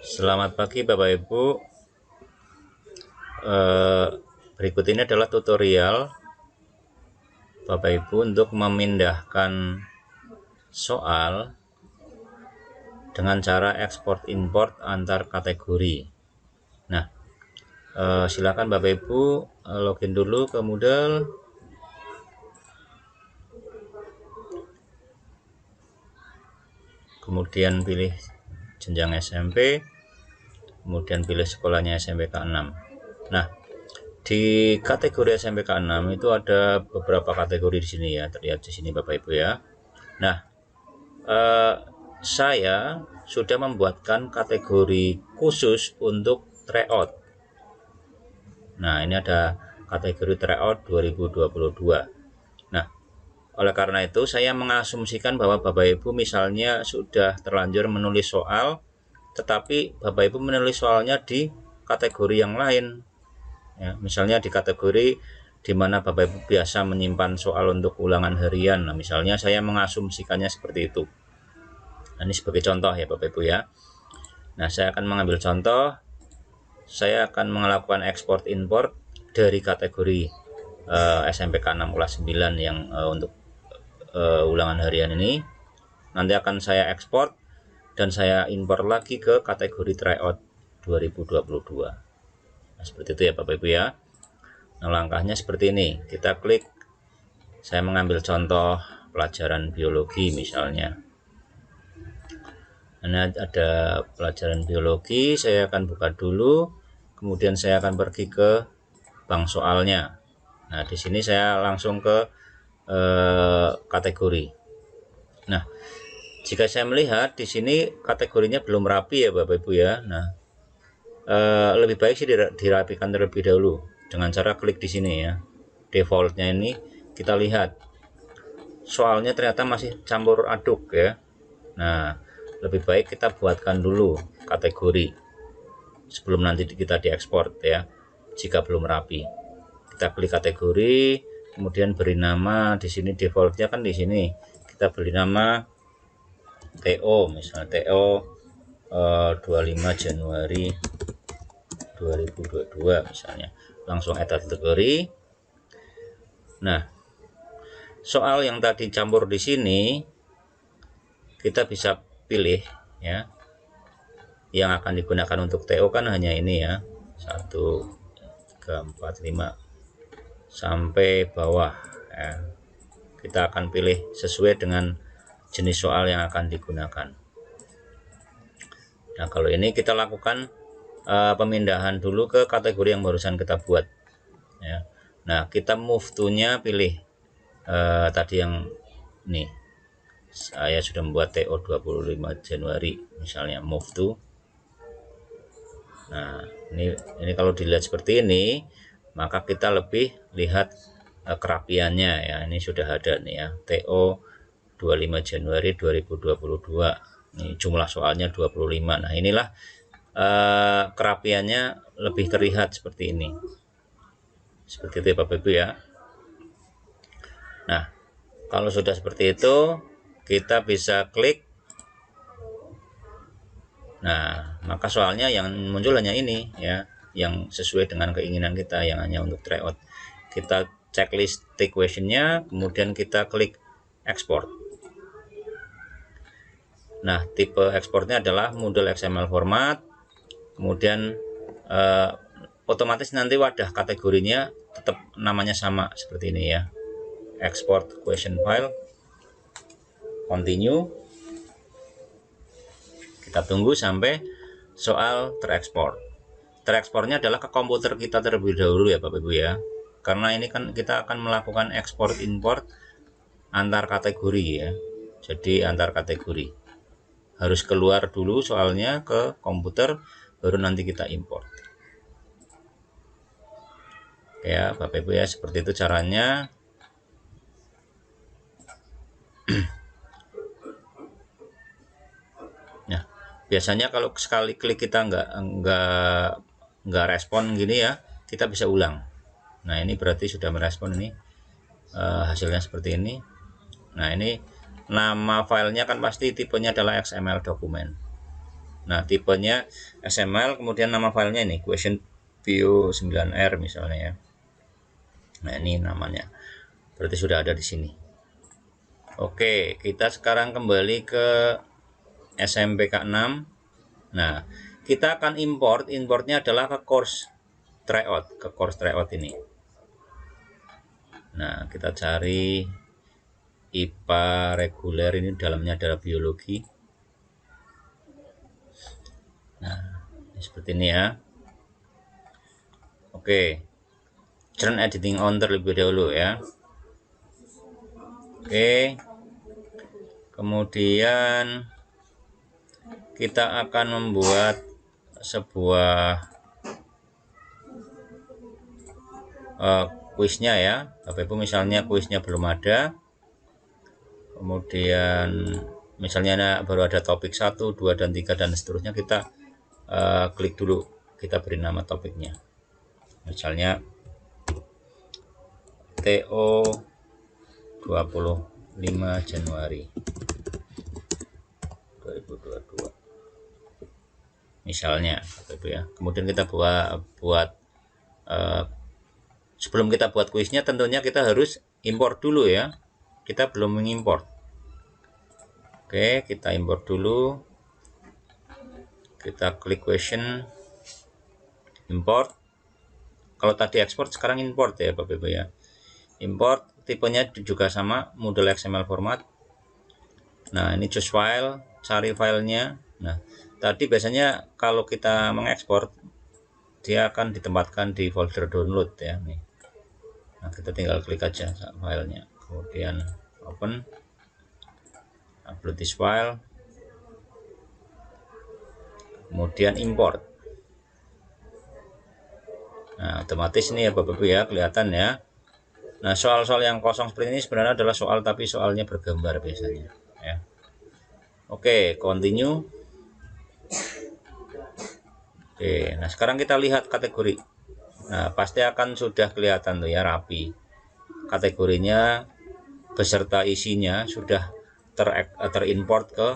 Selamat pagi Bapak Ibu. Berikut ini adalah tutorial Bapak Ibu untuk memindahkan soal dengan cara ekspor import antar kategori. Nah, silakan Bapak Ibu login dulu ke Moodle. Kemudian pilih jenjang SMP, kemudian pilih sekolahnya SMPK 6. Nah, di kategori SMPK 6 itu ada beberapa kategori di sini ya, terlihat di sini Bapak Ibu ya. Nah, saya sudah membuatkan kategori khusus untuk tryout. Nah, ini ada kategori tryout 2022. Nah, oleh karena itu saya mengasumsikan bahwa Bapak Ibu misalnya sudah terlanjur menulis soal, tetapi Bapak Ibu menulis soalnya di kategori yang lain. Ya, misalnya di kategori di mana Bapak Ibu biasa menyimpan soal untuk ulangan harian. Nah, misalnya saya mengasumsikannya seperti itu. Nah, ini sebagai contoh ya Bapak Ibu ya. Nah, saya akan mengambil contoh. Saya akan melakukan ekspor import dari kategori SMPK 6 kelas 9 yang untuk ulangan harian ini. Nanti akan saya ekspor dan saya import lagi ke kategori tryout 2022. Nah, seperti itu ya Bapak Ibu ya. Nah, langkahnya seperti ini. Kita klik, saya mengambil contoh pelajaran biologi misalnya. Nah, ada pelajaran biologi, saya akan buka dulu, kemudian saya akan pergi ke bank soalnya. Nah, di sini saya langsung ke kategori. Nah, jika saya melihat di sini kategorinya belum rapi ya Bapak Ibu ya. Nah, lebih baik sih dirapikan terlebih dahulu dengan cara klik di sini ya. Defaultnya ini kita lihat soalnya ternyata masih campur aduk ya. Nah, lebih baik kita buatkan dulu kategori sebelum nanti kita diekspor ya. Jika belum rapi, kita klik kategori, kemudian beri nama. Di sini defaultnya kan di sini kita beri nama TO, misalnya TO 25 Januari 2022 misalnya. Langsung add kategori. Nah, soal yang tadi campur di sini kita bisa pilih ya. Yang akan digunakan untuk TO kan hanya ini ya, 1 3 4 5 sampai bawah ya. Kita akan pilih sesuai dengan jenis soal yang akan digunakan. Nah, kalau ini kita lakukan pemindahan dulu ke kategori yang barusan kita buat ya. Nah, kita move to nya pilih tadi yang nih, saya sudah membuat TO 25 Januari misalnya, move to. Nah, ini kalau dilihat seperti ini, maka kita lebih lihat kerapiannya ya. Ini sudah ada nih ya, TO 25 Januari 2022. Ini jumlah soalnya 25. Nah, inilah kerapiannya lebih terlihat seperti ini. Seperti itu ya Bapak Ibu ya. Nah, kalau sudah seperti itu, kita bisa klik. Nah, maka soalnya yang muncul hanya ini ya, yang sesuai dengan keinginan kita, yang hanya untuk tryout. Kita checklist questionnya, kemudian kita klik export. Nah, tipe ekspornya adalah Moodle XML format. Kemudian otomatis nanti wadah kategorinya tetap namanya sama seperti ini ya. Export question file, continue. Kita tunggu sampai soal terekspor. Terekspornya adalah ke komputer kita terlebih dahulu ya Bapak Ibu ya. Karena ini kan kita akan melakukan ekspor import antar kategori ya. Jadi antar kategori. Harus keluar dulu soalnya ke komputer, baru nanti kita import. Ya Bapak Ibu ya, seperti itu caranya. Nah, biasanya kalau sekali klik kita nggak respon gini ya, kita bisa ulang. Nah, ini berarti sudah merespon ini, hasilnya seperti ini. Nah, ini nama filenya kan pasti tipenya adalah XML dokumen. Nah, tipenya XML, kemudian nama filenya ini question bio 9R misalnya ya. Nah, ini namanya. Berarti sudah ada di sini. Oke, kita sekarang kembali ke SMPK 6. Nah, kita akan importnya adalah ke course tryout ini. Nah, kita cari IPA reguler, ini dalamnya adalah biologi. Nah, seperti ini ya. Oke, turn editing on terlebih dahulu ya. Oke, kemudian kita akan membuat sebuah kuisnya ya. Bapak Ibu, misalnya kuisnya belum ada, kemudian misalnya baru ada topik 1, 2, dan 3 dan seterusnya, kita klik dulu, kita beri nama topiknya, misalnya TO 25 Januari 2022 misalnya gitu ya. Kemudian kita buat sebelum kita buat kuisnya tentunya kita harus import dulu ya, kita belum mengimport. Oke, kita import dulu, kita klik question, import. Kalau tadi ekspor, sekarang import ya Bapak Ibu ya. Import, tipenya juga sama, model XML format. Nah, ini choose file, cari filenya. Nah, tadi biasanya kalau kita mengekspor, dia akan ditempatkan di folder download ya nih. Nah, kita tinggal klik aja filenya, kemudian open, upload this file, kemudian import. Nah, otomatis ini ya Bapak Ibu ya, kelihatan ya. Nah, soal-soal yang kosong seperti ini sebenarnya adalah soal, tapi soalnya bergambar biasanya ya. Oke, continue. Oke, nah sekarang kita lihat kategori. Nah, pasti akan sudah kelihatan tuh ya, rapi. Kategorinya beserta isinya sudah terimport ke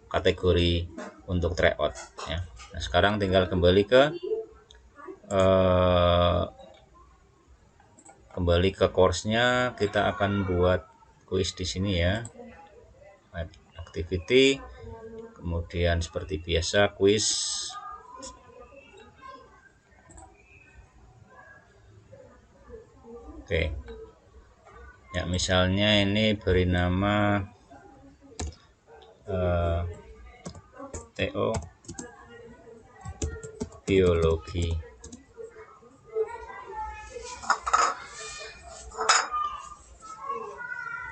kategori untuk tryout ya. Nah, sekarang tinggal kembali ke course-nya. Kita akan buat kuis di sini ya, activity, kemudian seperti biasa kuis. Oke ya, misalnya ini beri nama TO biologi.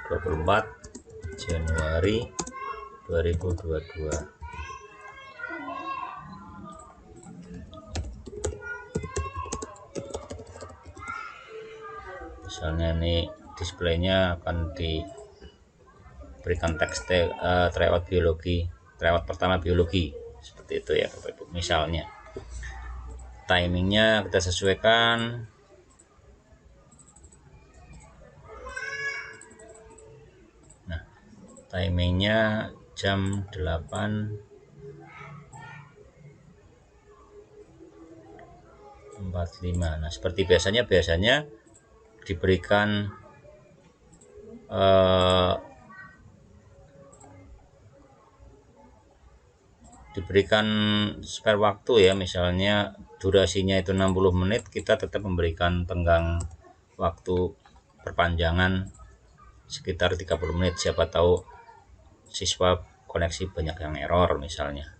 (24 Januari 2022). Misalnya ini displaynya akan diberikan teks tryout biologi, tryout pertama biologi, seperti itu ya Bapak Ibu. Misalnya timingnya kita sesuaikan. Nah, timingnya jam 8.45. Nah, seperti biasanya diberikan spare waktu ya, misalnya durasinya itu 60 menit, kita tetap memberikan tenggang waktu perpanjangan sekitar 30 menit. Siapa tahu siswa koneksi banyak yang error misalnya.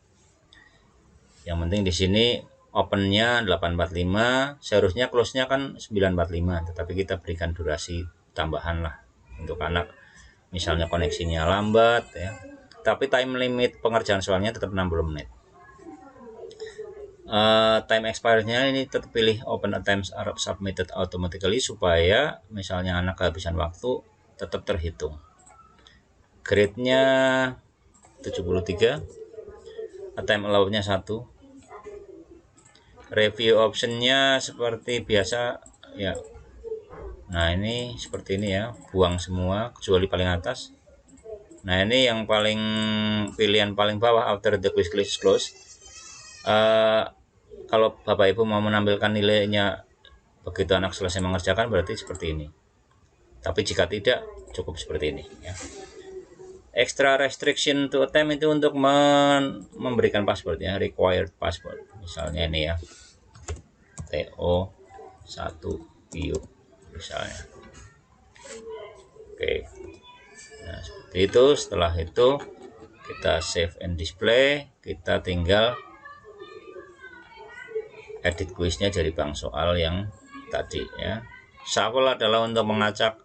Yang penting di sini opennya 8.45, seharusnya close-nya kan 9.45, tetapi kita berikan durasi tambahan lah untuk anak misalnya koneksinya lambat ya. Tapi time limit pengerjaan soalnya tetap 60 menit. Time expirednya ini tetap pilih open attempts are submitted automatically, supaya misalnya anak kehabisan waktu tetap terhitung. Grade-nya 73, attempt allowed-nya 1. Review optionnya seperti biasa ya. Nah, ini seperti ini ya, buang semua kecuali paling atas. Nah, ini yang paling pilihan paling bawah, after the quiz is closed. Kalau Bapak Ibu mau menampilkan nilainya begitu anak selesai mengerjakan, berarti seperti ini. Tapi jika tidak, cukup seperti ini ya. Extra restriction to attempt itu untuk memberikan password ya, required password. Misalnya ini ya, TO 1 bio misalnya. Oke. Nah, seperti itu. Setelah itu kita save and display, kita tinggal edit quiznya jadi bank soal yang tadi ya. Shuffle adalah untuk mengacak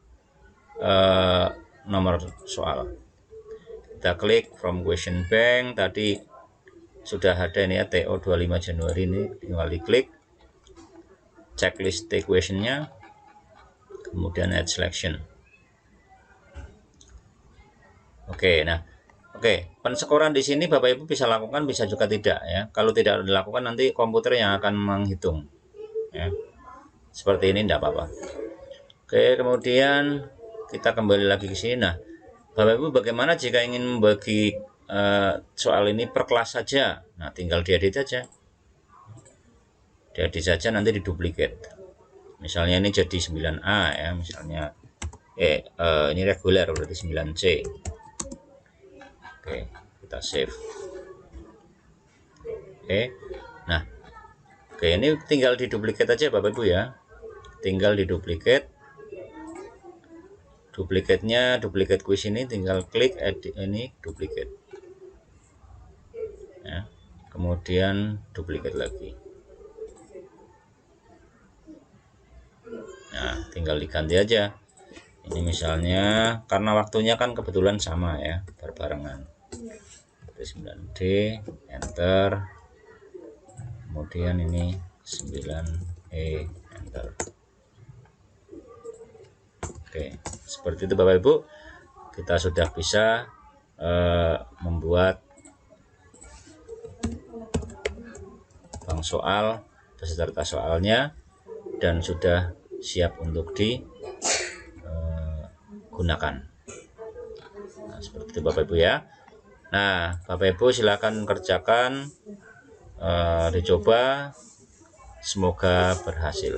nomor soal. Kita klik from question bank, tadi sudah ada ini ya, TO 25 Januari, ini tinggal diklik, checklist questionnya, kemudian add selection. Oke, nah penskoran di sini Bapak Ibu bisa lakukan, bisa juga tidak ya. Kalau tidak dilakukan nanti komputer yang akan menghitung ya. Seperti ini tidak apa-apa. Oke, kemudian kita kembali lagi ke sini. Nah, Bapak Ibu bagaimana jika ingin membagi soal ini per kelas saja? Nah, tinggal diedit saja. Diedit saja, nanti diduplikat. Misalnya ini jadi 9A ya, misalnya ini reguler berarti 9C. Oke, kita save. Oke. Nah, ini tinggal diduplikat aja Bapak Ibu ya. Tinggal diduplikat. Duplikatnya, duplikat quiz ini tinggal klik edit ini, duplikat ya, kemudian duplikat lagi. Nah, tinggal diganti aja. Ini misalnya karena waktunya kan kebetulan sama ya, berbarengan. 9D, enter. Kemudian ini 9E, enter. Oke, seperti itu Bapak Ibu, kita sudah bisa membuat bank soal beserta soalnya dan sudah siap untuk digunakan. Nah, seperti itu Bapak Ibu ya. Nah, Bapak Ibu silakan kerjakan, dicoba, semoga berhasil.